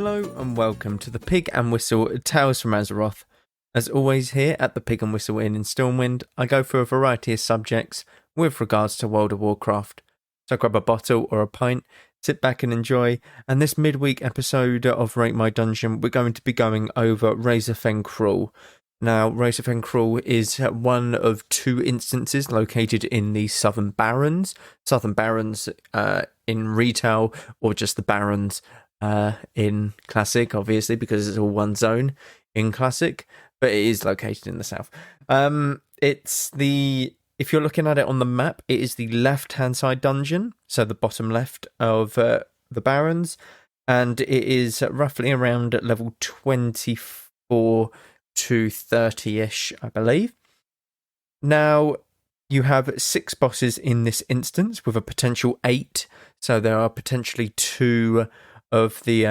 Hello and welcome to the Pig and Whistle Tales from Azeroth. As always, here at the Pig and Whistle Inn in Stormwind, I go through a variety of subjects with regards to World of Warcraft. So grab a bottle or a pint, sit back and enjoy, and this midweek episode of Rate My Dungeon, we're going to be going over Razorfen Crawl. Now, Razorfen Crawl is one of two instances located in the Southern Barrens. Southern Barrens in retail, or just the Barrens in Classic, obviously, because it's all one zone in Classic, but it is located in the south. If you're looking at it on the map, it is the left-hand side dungeon, so the bottom left of the Barrens, and it is roughly around level 24 to 30-ish, I believe. Now, you have 6 bosses in this instance with a potential 8, so there are potentially 2 of the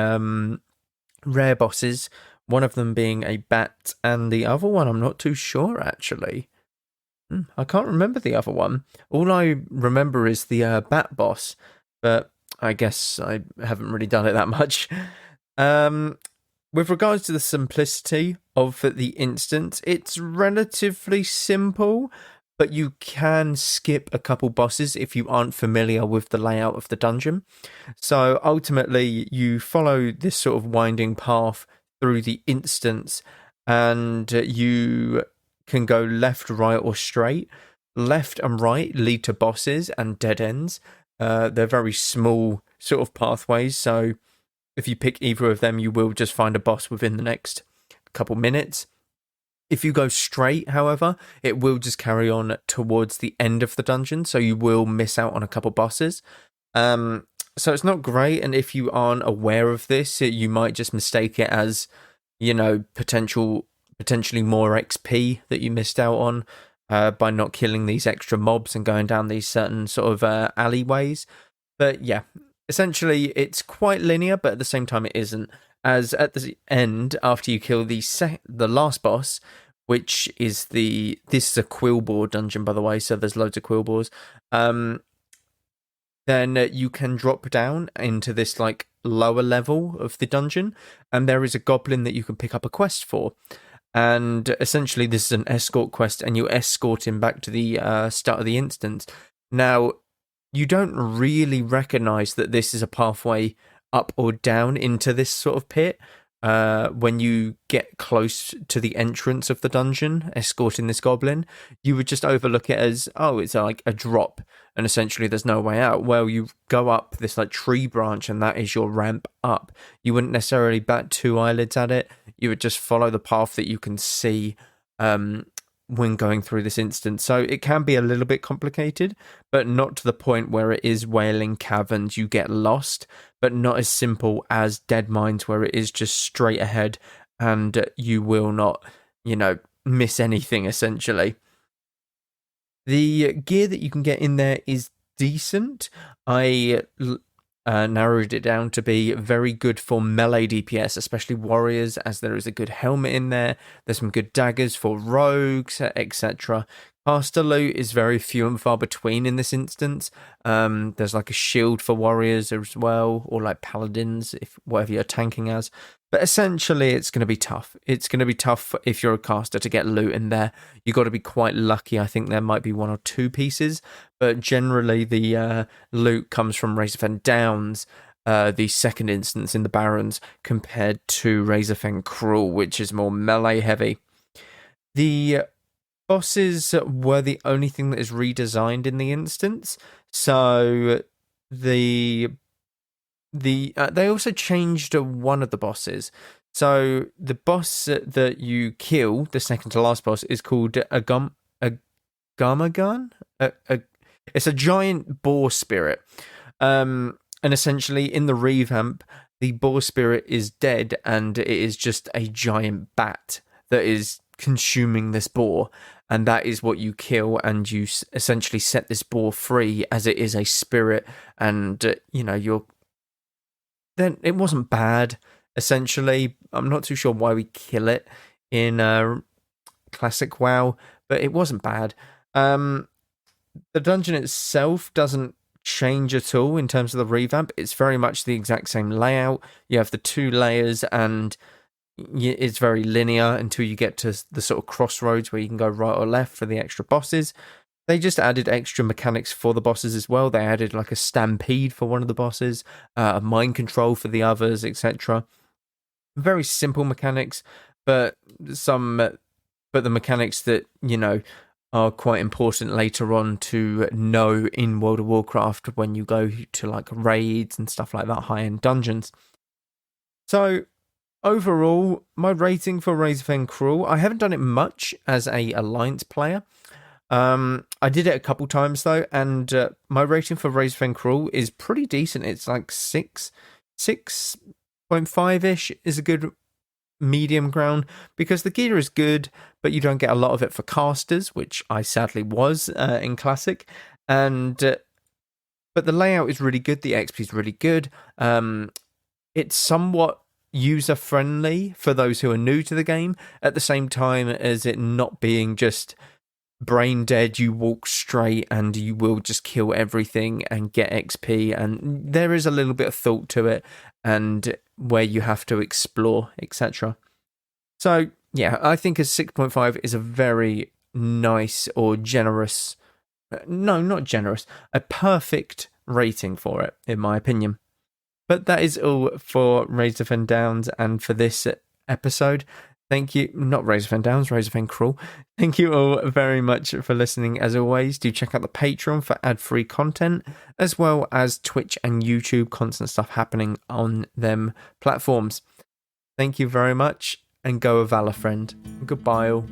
rare bosses, one of them being a bat, and the other one I'm not too sure, actually. I can't remember the other one. All I remember is the bat boss, but I guess I haven't really done it that much. With regards to the simplicity of the instance, it's relatively simple, but you can skip a couple bosses if you aren't familiar with the layout of the dungeon. So ultimately, you follow this sort of winding path through the instance, and you can go left, right, or straight. Left and right lead to bosses and dead ends. They're very small sort of pathways, so if you pick either of them, you will just find a boss within the next couple minutes. If you go straight, however, it will just carry on towards the end of the dungeon, so you will miss out on a couple bosses. So it's not great, and if you aren't aware of this, you might just mistake it as, potentially more XP that you missed out on by not killing these extra mobs and going down these certain sort of alleyways. But yeah, essentially it's quite linear, but at the same time it isn't. As at the end, after you kill the last boss, which is this is a Quillboar dungeon, by the way, so there's loads of Quillboars, then you can drop down into this like lower level of the dungeon, and there is a goblin that you can pick up a quest for. And essentially this is an escort quest, and you escort him back to the start of the instance. Now, you don't really recognize that this is a pathway up or down into this sort of pit when you get close to the entrance of the dungeon, escorting this goblin. You would just overlook it as, oh, it's like a drop, and essentially there's no way out. Well, you go up this like tree branch, and that is your ramp up. You wouldn't necessarily bat 2 eyelids at it. You would just follow the path that you can see when going through this instance. So it can be a little bit complicated, but not to the point where it is Wailing Caverns, you get lost, but not as simple as Dead Mines, where it is just straight ahead and you will not, miss anything, essentially. The gear that you can get in there is decent. I narrowed it down to be very good for melee DPS, especially warriors, as there is a good helmet in there. There's some good daggers for rogues, etc. Caster loot is very few and far between in this instance. There's like a shield for warriors as well, or like paladins, if whatever you're tanking as. But essentially, it's going to be tough. It's going to be tough if you're a caster to get loot in there. You've got to be quite lucky. I think there might be 1 or 2 pieces, but generally the loot comes from Razorfen Downs, the second instance in the Barrens, compared to Razorfen Crawl, which is more melee heavy. The bosses were the only thing that is redesigned in the instance, so they also changed one of the bosses. So the boss that you kill, the second to last boss, is called a Gamagan. It's a giant boar spirit, and essentially in the revamp, the boar spirit is dead, and it is just a giant bat that is consuming this boar, and that is what you kill, and you essentially set this boar free as it is a spirit, and you're. Then it wasn't bad, essentially. I'm not too sure why we kill it in Classic WoW, but it wasn't bad. The dungeon itself doesn't change at all in terms of the revamp. It's very much the exact same layout. You have the 2 layers, and it's very linear until you get to the sort of crossroads where you can go right or left for the extra bosses. They just added extra mechanics for the bosses as well. They added like a stampede for one of the bosses, a mind control for the others, etc. Very simple mechanics, but the mechanics that, are quite important later on to know in World of Warcraft when you go to like raids and stuff like that, high-end dungeons. So overall, my rating for Razorfen Cruel, I haven't done it much as a Alliance player. I did it a couple times though, and my rating for Razorfen Cruel is pretty decent. It's like 6.5-ish is a good medium ground, because the gear is good, but you don't get a lot of it for casters, which I sadly was in Classic. And but the layout is really good. The XP is really good. It's somewhat user friendly for those who are new to the game, at the same time as it not being just brain dead. You walk straight and you will just kill everything and get XP, and there is a little bit of thought to it and where you have to explore, etc. So yeah, I think a 6.5 is a very nice or generous, no, not generous, a perfect rating for it, in my opinion. But that is all for Razorfen Downs and for this episode. Thank you, not Razorfen Downs, Razorfen Cruel. Thank you all very much for listening. As always, do check out the Patreon for ad-free content, as well as Twitch and YouTube, constant stuff happening on them platforms. Thank you very much, and go a Valor friend. Goodbye all.